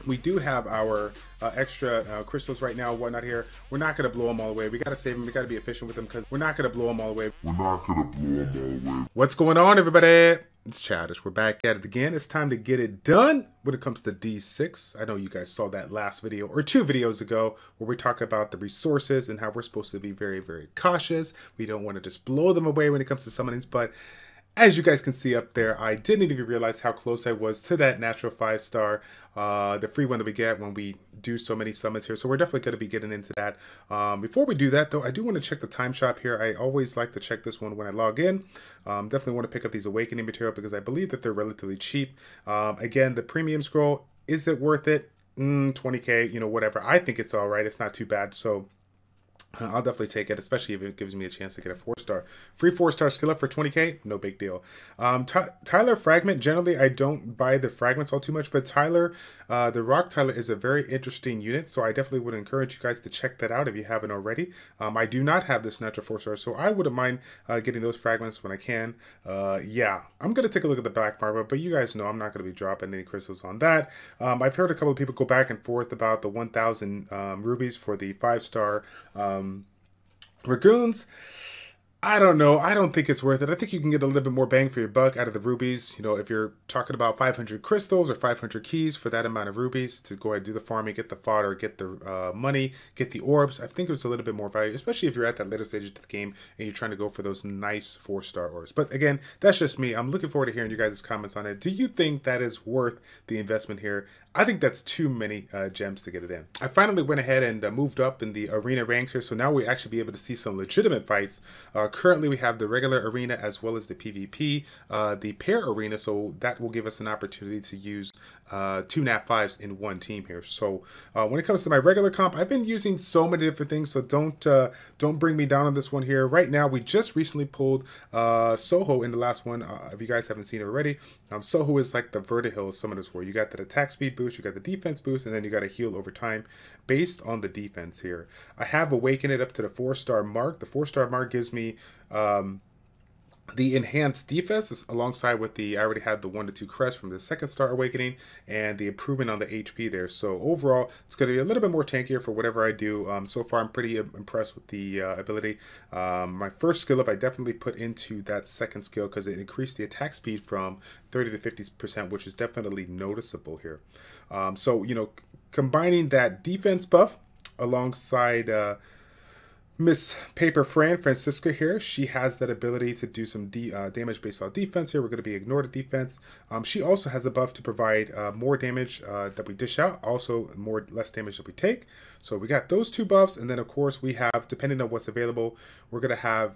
We do have our extra crystals right now, whatnot here. We're not going to blow them all away. We got to save them. We got to be efficient with them because we're not going to blow them all away. What's going on, everybody? It's Childish. We're back at it again. It's time to get it done when it comes to D6. I know you guys saw that last video or 2 videos ago where we talk about the resources and how we're supposed to be very, very cautious. We don't want to just blow them away when it comes to summonings, but as you guys can see up there, I didn't even realize how close I was to that natural 5-star, the free one that we get when we do so many summons here. So we're definitely going to be getting into that. Before we do that, though, I do want to check the time shop here. I always like to check this one when I log in. Definitely want to pick up these awakening material because I believe that they're relatively cheap. Again, the premium scroll, is it worth it? 20k, you know, whatever. I think it's all right. It's not too bad. So I'll definitely take it, especially if it gives me a chance to get a 4-star. Free 4-star skill up for 20k, no big deal. Tyler Fragment, generally I don't buy the fragments all too much, but Tyler, the Rock Tyler is a very interesting unit, so I definitely would encourage you guys to check that out if you haven't already. I do not have this natural 4-star, so I wouldn't mind getting those fragments when I can. Yeah, I'm going to take a look at the black marble, but you guys know I'm not going to be dropping any crystals on that. I've heard a couple of people go back and forth about the 1,000 rubies for the 5-star Dragoons. I don't know. I don't think it's worth it. I think you can get a little bit more bang for your buck out of the rubies. You know, if you're talking about 500 crystals or 500 keys for that amount of rubies to go ahead and do the farming, get the fodder, get the money, get the orbs, I think it's a little bit more value, especially if you're at that later stage of the game and you're trying to go for those nice 4-star orbs. But again, that's just me. I'm looking forward to hearing you guys' comments on it. Do you think that is worth the investment here? I think that's too many gems to get it in. I finally went ahead and moved up in the arena ranks here, so now we actually be able to see some legitimate fights. Currently, we have the regular arena as well as the PvP, the pair arena, so that will give us an opportunity to use 2 nat 5s in one team here. So when it comes to my regular comp, I've been using so many different things, so don't bring me down on this one here. Right now, we just recently pulled Soho in the last one. If you guys haven't seen it already, Soho is like the Vertihill summoners where you got that attack speed boost, you got the defense boost, and then you got a heal over time based on the defense here. I have awakened it up to the 4-star mark. The 4-star mark gives me the enhanced defense alongside with the, I already had the 1 to 2 crest from the 2nd-star awakening and the improvement on the HP there. So overall, it's going to be a little bit more tankier for whatever I do. So far, I'm pretty impressed with the ability. My first skill up, I definitely put into that 2nd skill because it increased the attack speed from 30 to 50%, which is definitely noticeable here. So, you know, combining that defense buff alongside Miss Paper Francisca here, she has that ability to do some damage based on defense here. We're going to be ignore the defense. She also has a buff to provide more damage that we dish out, also less damage that we take. So we got those 2 buffs, and then of course we have, depending on what's available, we're going to have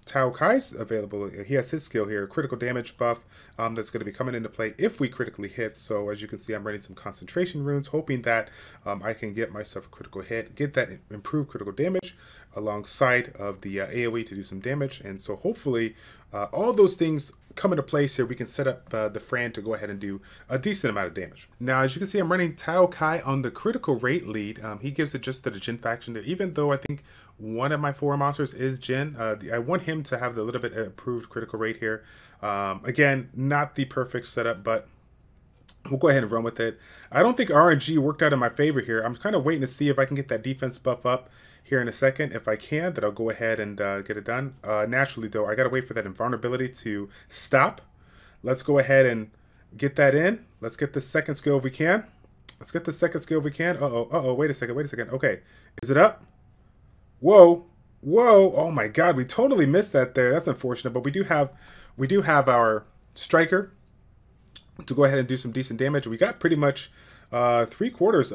Tao Kai's available. He has his skill here, critical damage buff, that's going to be coming into play if we critically hit. So as you can see, I'm running some concentration runes, hoping that I can get myself a critical hit, get that improved critical damage alongside of the AoE to do some damage. And so hopefully all those things come into place here. We can set up the Fran to go ahead and do a decent amount of damage. Now, as you can see, I'm running Tao Kai on the critical rate lead. He gives it just to the Jin faction there, even though I think one of my 4 monsters is Jin. I want him to have the little bit improved critical rate here. Again, not the perfect setup, but we'll go ahead and run with it. I don't think RNG worked out in my favor here. I'm kind of waiting to see if I can get that defense buff up here in a second. If I can, then I'll go ahead and get it done. Naturally, though, I got to wait for that invulnerability to stop. Let's go ahead and get that in. Let's get the 2nd skill if we can. Let's get the 2nd skill if we can. Uh-oh, wait a second. Okay, is it up? Whoa, oh my god, we totally missed that there. That's unfortunate, but we do have our striker to go ahead and do some decent damage. We got pretty much 3/4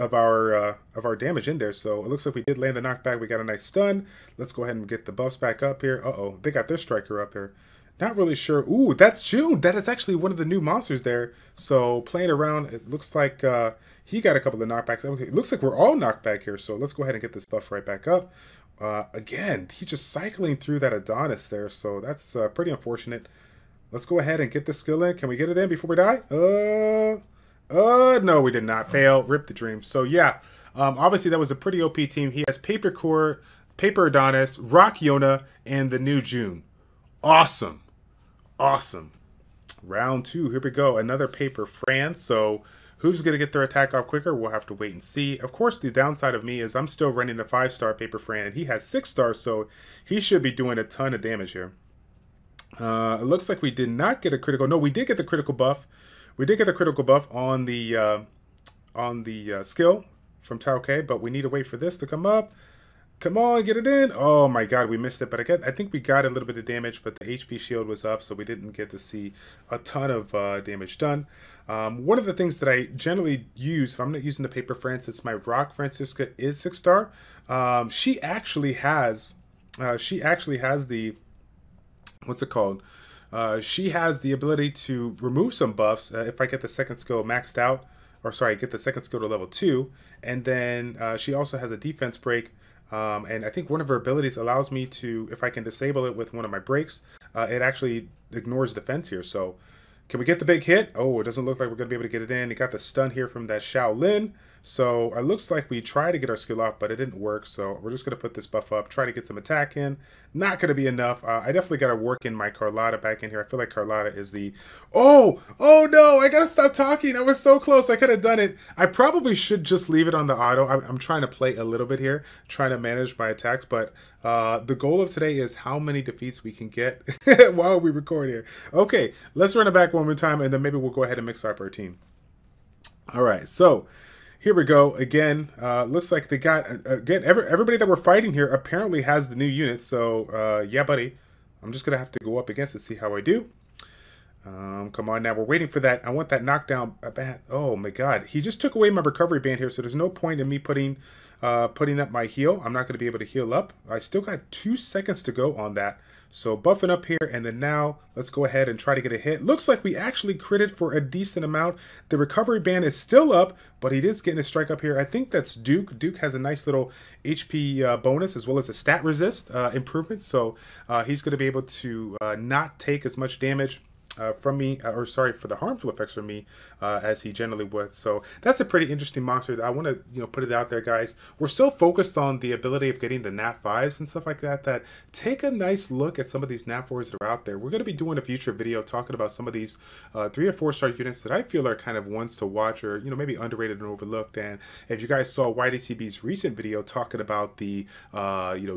of our damage in there, so it looks like we did land the knockback. We got a nice stun. Let's go ahead and get the buffs back up here. Uh-oh, they got their striker up here. Not really sure. Ooh, that's June. That is actually one of the new monsters there. So playing around, it looks like he got a couple of knockbacks. Okay, it looks like we're all knocked back here, so let's go ahead and get this buff right back up. Again, he's just cycling through that Adonis there, so that's pretty unfortunate. Let's go ahead and get the skill in. Can we get it in before we die? No, we did not. Fail. Rip the dream. So yeah, obviously that was a pretty OP team. He has Paper Core, Paper Adonis, Rock Yona, and the new June. Awesome. Awesome. Round 2. Here we go. Another Paper Fran. So Who's going to get their attack off quicker? We'll have to wait and see. Of course, the downside of me is I'm still running a 5-star Paper Fran, and he has 6 stars, so he should be doing a ton of damage here. It looks like we did not get a critical. No, we did get the critical buff. We did get the critical buff on the skill from Tao K, but we need to wait for this to come up. Come on, get it in. Oh my god, we missed it. But I think we got a little bit of damage, but the HP shield was up, so we didn't get to see a ton of damage done. One of the things that I generally use, if I'm not using the Paper Francis, my Rock Francisca is 6-star. She actually has the, what's it called? She has the ability to remove some buffs if I get the second skill maxed out. Or sorry, get the second skill to level 2. And then she also has a defense break. And I think one of her abilities allows me to, if I can disable it with one of my breaks, it actually ignores defense here. So can we get the big hit? Oh, it doesn't look like we're going to be able to get it in. It got the stun here from that Shaolin. So it looks like we tried to get our skill off, but it didn't work. So we're just going to put this buff up, try to get some attack in. Not going to be enough. I definitely got to work in my Carlotta back in here. I feel like Carlotta is the... Oh no, I got to stop talking. I was so close. I could have done it. I probably should just leave it on the auto. I'm trying to play a little bit here, trying to manage my attacks. But the goal of today is how many defeats we can get while we record here. Okay, let's run it back one more time, and then maybe we'll go ahead and mix up our team. All right, so... here we go again. Looks like they got again. Everybody that we're fighting here apparently has the new units. So yeah, buddy, I'm just gonna have to go up against it, see how I do. Come on now, we're waiting for that. I want that knockdown band. Oh my god, he just took away my recovery band here, so there's no point in me putting up my heal. I'm not gonna be able to heal up. I still got 2 seconds to go on that. So buffing up here, and then now let's go ahead and try to get a hit. Looks like we actually critted for a decent amount. The recovery band is still up, but he is getting a strike up here. I think that's Duke. Duke has a nice little HP bonus as well as a stat resist improvement. So he's going to be able to not take as much damage from me, or sorry, for the harmful effects from me, as he generally would. So that's a pretty interesting monster. I want to, put it out there, guys. We're so focused on the ability of getting the Nat 5s and stuff like that, that take a nice look at some of these Nat 4s that are out there. We're going to be doing a future video talking about some of these 3 or 4-star units that I feel are kind of ones to watch, or, maybe underrated and overlooked. And if you guys saw YDCB's recent video talking about the,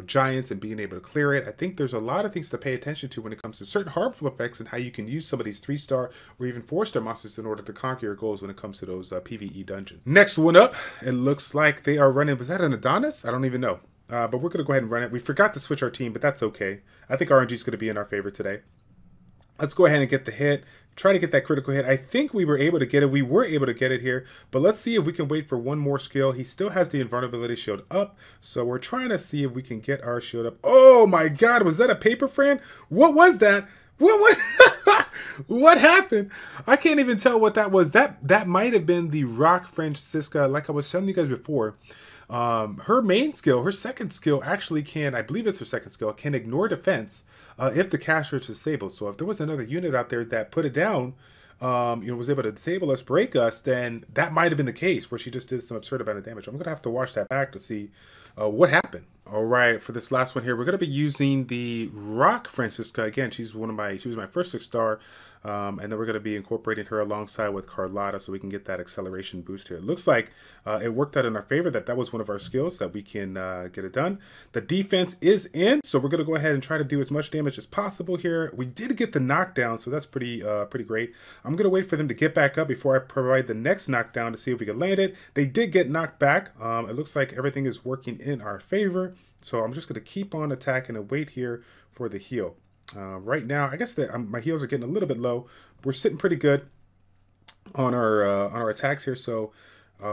giants and being able to clear it, I think there's a lot of things to pay attention to when it comes to certain harmful effects and how you can use some of these 3-star or even 4-star monsters in order to conquer your goals when it comes to those PvE dungeons. Next one up, it looks like they are running, was that an Adonis? I don't even know. But we're going to go ahead and run it. We forgot to switch our team, but that's okay. I think RNG is going to be in our favor today. Let's go ahead and get the hit. Try to get that critical hit. I think we were able to get it. We were able to get it here. But let's see if we can wait for one more skill. He still has the invulnerability shield up. So we're trying to see if we can get our shield up. Oh my god, was that a Paper Fran? What was that? What what happened? I can't even tell what that was. That might have been the Rock Francisca, like I was telling you guys before. Her main skill, her second skill actually can, I believe it's her second skill, can ignore defense if the caster is disabled. So if there was another unit out there that put it down, was able to disable us, break us, then that might have been the case where she just did some absurd amount of damage. I'm going to have to watch that back to see what happened. All right, for this last one here, we're going to be using the Rock Francisca. Again, she was my first 6-star. And then we're going to be incorporating her alongside with Carlotta so we can get that acceleration boost here. It looks like it worked out in our favor, that was one of our skills that we can get it done. The defense is in, so we're going to go ahead and try to do as much damage as possible here. We did get the knockdown, so that's pretty great. I'm going to wait for them to get back up before I provide the next knockdown to see if we can land it. They did get knocked back. It looks like everything is working in our favor, so I'm just going to keep on attacking and wait here for the heal. Right now, I guess that my heals are getting a little bit low. We're sitting pretty good on our attacks here, so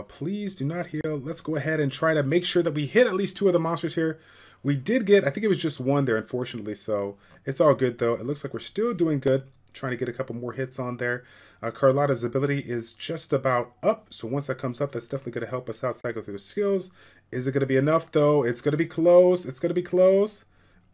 please do not heal. Let's go ahead and try to make sure that we hit at least 2 of the monsters here. We did get, I think it was just 1 there, unfortunately, so it's all good though. It looks like we're still doing good. Trying to get a couple more hits on there. Carlotta's ability is just about up, so once that comes up, that's definitely going to help us out cycle through the skills. Is it going to be enough though? It's going to be close. It's going to be close.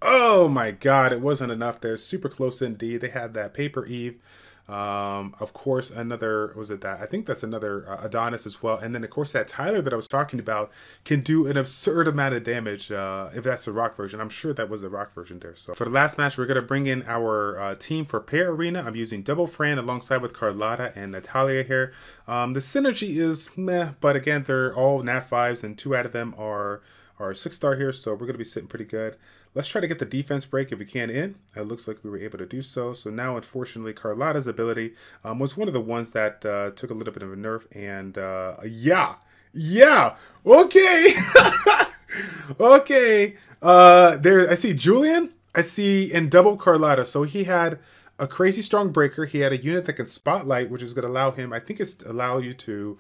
Oh my god, it wasn't enough there. Super close indeed. They had that Paper Eve. Of course, another, was it that? I think that's another Adonis as well. And then, of course, that Tyler that I was talking about can do an absurd amount of damage if that's the rock version. I'm sure that was the rock version there. So for the last match, we're going to bring in our team for Pair Arena. I'm using Double Fran alongside with Carlotta and Natalia here. The synergy is meh, but again, they're all Nat 5s and 2 out of them are 6-star here. So we're going to be sitting pretty good. Let's try to get the defense break if we can in. It looks like we were able to do so. So now, unfortunately, Carlotta's ability was one of the ones that took a little bit of a nerf. And yeah, okay. Okay. There, I see Julian. I see in double Carlotta. So he had a crazy strong breaker. He had a unit that can spotlight, which is going to allow him, I think it's allow you to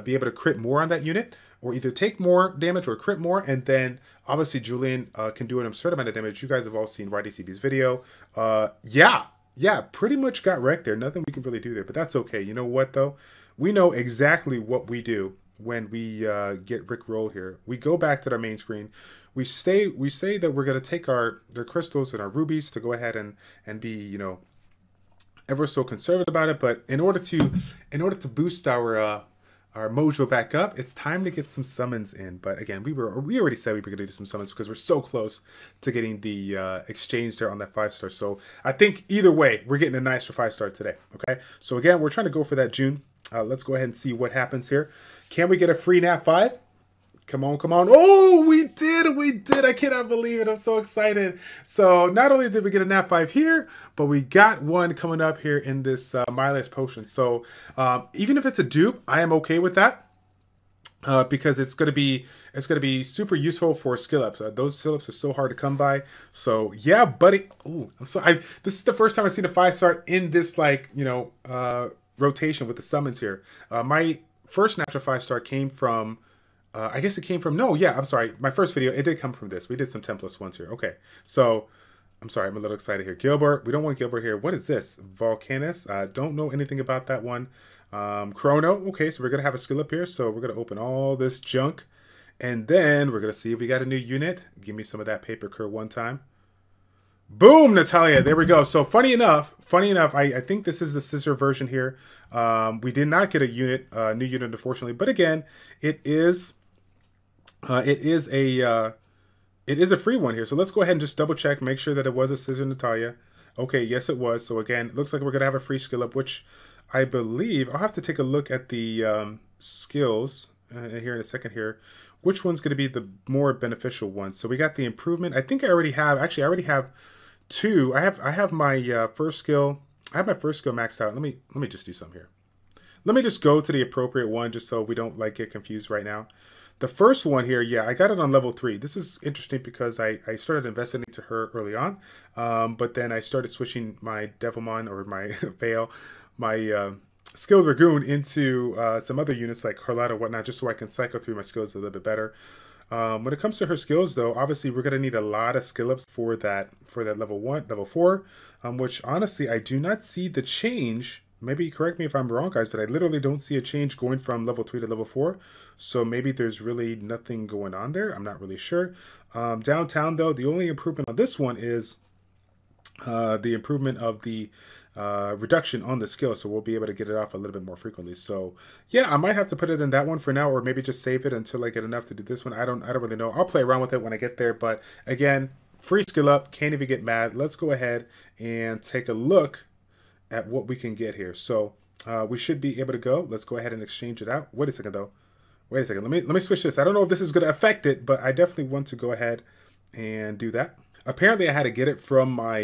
be able to crit more on that unit, or either take more damage or crit more. And then obviously Julian can do an absurd amount of damage. You guys have all seen YDCB's video. Yeah, pretty much got wrecked there. Nothing we can really do there, but that's okay. You know what though? We know exactly what we do when we get rickrolled here. We go back to our main screen. We say that we're going to take their crystals and our rubies to go ahead and be, you know, ever so conservative about it. But in order to boost our mojo back up, it's time to get some summons in. But again, we already said we were going to do some summons because we're so close to getting the exchange there on that 5-star. So I think either way, we're getting a nicer 5-star today. Okay, so again, we're trying to go for that June. Let's go ahead and see what happens here. Can we get a free Nat 5? Come on, come on. Oh, we did. I cannot believe it. I'm so excited. So not only did we get a Nat 5 here, but we got one coming up here in this Milas potion. So even if it's a dupe, I am okay with that. Because it's gonna be super useful for skill ups. Those skill ups are so hard to come by. So yeah, buddy. Ooh, this is the first time I've seen a 5-star in this, like, you know, rotation with the summons here. My first natural 5-star came from I guess it came from, no, yeah, I'm sorry. My first video, it did come from this. We did some templates ones here. Okay, so I'm sorry, I'm a little excited here. Gilbert, we don't want Gilbert here. What is this? Volcanus, don't know anything about that one. Chrono, okay, so we're going to have a skill up here. So we're going to open all this junk. And then we're going to see if we got a new unit. Give me some of that paper cur one time. Boom, Natalia, there we go. So funny enough, I think this is the scissor version here. We did not get a unit, new unit, unfortunately. But again, it is a free one here. So let's go ahead and just double check, make sure that it was a scissor Natalia. Okay, yes it was. So again, it looks like we're gonna have a free skill up, which I believe I'll have to take a look at the skills here in a second here. Which one's gonna be the more beneficial one? So we got the improvement. I think I already have. Actually, I already have 2. I have my first skill. I have my first skill maxed out. Let me just do something here. Let me just go to the appropriate one, just so we don't like get confused right now. The first one here, yeah, I got it on level 3. This is interesting because I started investing into her early on, but then I started switching my Devilmon or my Veil, my Skills Dragoon into some other units like Carlotta or whatnot, just so I can cycle through my skills a little bit better. When it comes to her skills, though, obviously we're gonna need a lot of skill ups for that level 4, which honestly I do not see the change. Maybe correct me if I'm wrong, guys, but I literally don't see a change going from level 3 to level 4. So maybe there's really nothing going on there. I'm not really sure. Downtown, though, the only improvement on this one is the improvement of the reduction on the skill. So we'll be able to get it off a little bit more frequently. So yeah, I might have to put it in that one for now, or maybe just save it until I get enough to do this one. I don't really know. I'll play around with it when I get there. But again, free skill up. Can't even get mad. Let's go ahead and take a look at what we can get here. So we should be able to go. Let's go ahead and exchange it out. Wait a second though. Wait a second. Let me switch this. I don't know if this is going to affect it, but I definitely want to go ahead and do that. Apparently I had to get it from my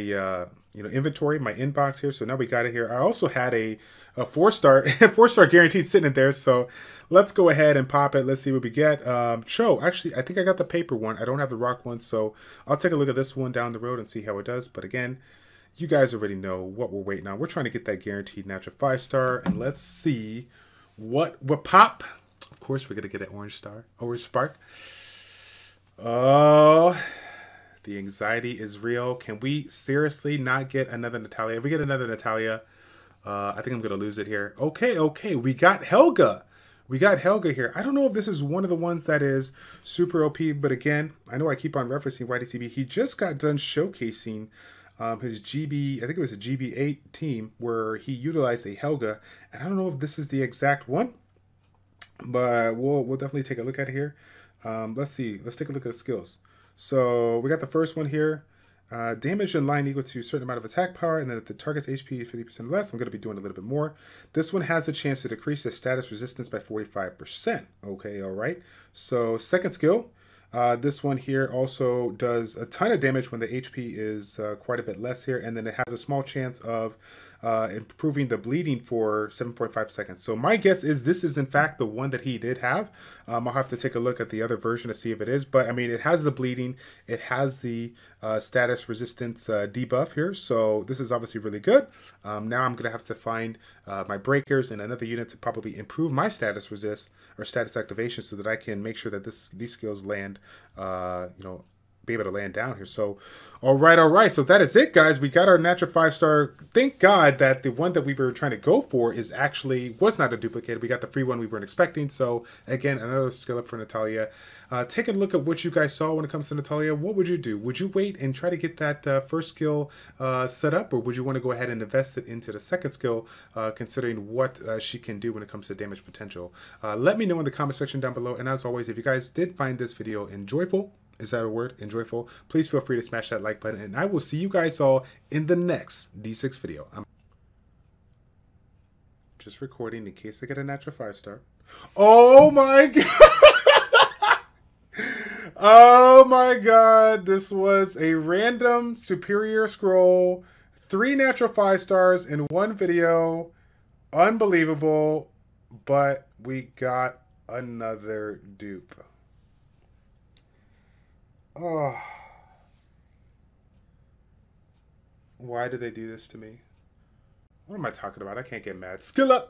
inventory, my inbox here. So now we got it here. I also had a 4-star 4-star guaranteed sitting in there. So let's go ahead and pop it. Let's see what we get. Actually, I think I got the paper one. I don't have the rock one. So I'll take a look at this one down the road and see how it does. But again, you guys already know what we're waiting on. We're trying to get that guaranteed natural 5-star, and let's see what pop. Of course, we're gonna get an orange spark. Oh, the anxiety is real. Can we seriously not get another Natalia? If we get another Natalia, I think I'm gonna lose it here. Okay, we got Helga. We got Helga here. I don't know if this is one of the ones that is super OP, but again, I know I keep on referencing YDCB. He just got done showcasing his GB, I think it was a GB8 team where he utilized a Helga, and I don't know if this is the exact one, but we'll definitely take a look at it here. Let's see. Let's take a look at the skills. So we got the first one here. Damage in line equal to a certain amount of attack power, and then if the target's HP is 50% less, I'm going to be doing a little bit more. This one has a chance to decrease the status resistance by 45%. Okay, all right. So second skill. This one here also does a ton of damage when the HP is quite a bit less here, and then it has a small chance of improving the bleeding for 7.5 seconds. So my guess is this is in fact the one that he did have. I'll have to take a look at the other version to see if it is, but I mean, it has the bleeding, it has the status resistance debuff here, so this is obviously really good. Now I'm gonna have to find my breakers and another unit to probably improve my status resist or status activation so that I can make sure that these skills land, be able to land down here. So, all right. So that is it, guys. We got our natural 5-star. Thank God that the one that we were trying to go for was not a duplicate. We got the free one we weren't expecting. So again, another skill up for Natalia. Take a look at what you guys saw when it comes to Natalia. What would you do? Would you wait and try to get that first skill set up, or would you want to go ahead and invest it into the second skill, considering what she can do when it comes to damage potential? Let me know in the comment section down below. And as always, if you guys did find this video enjoyable, is that a word? Enjoyable? Please feel free to smash that like button, and I will see you guys all in the next D6 video. I'm just recording in case I get a natural 5-star. Oh my god! Oh my god! This was a random superior scroll. 3 natural 5-stars in one video. Unbelievable. But we got another dupe. Oh, why did they do this to me? What am I talking about? I can't get mad. Skill up!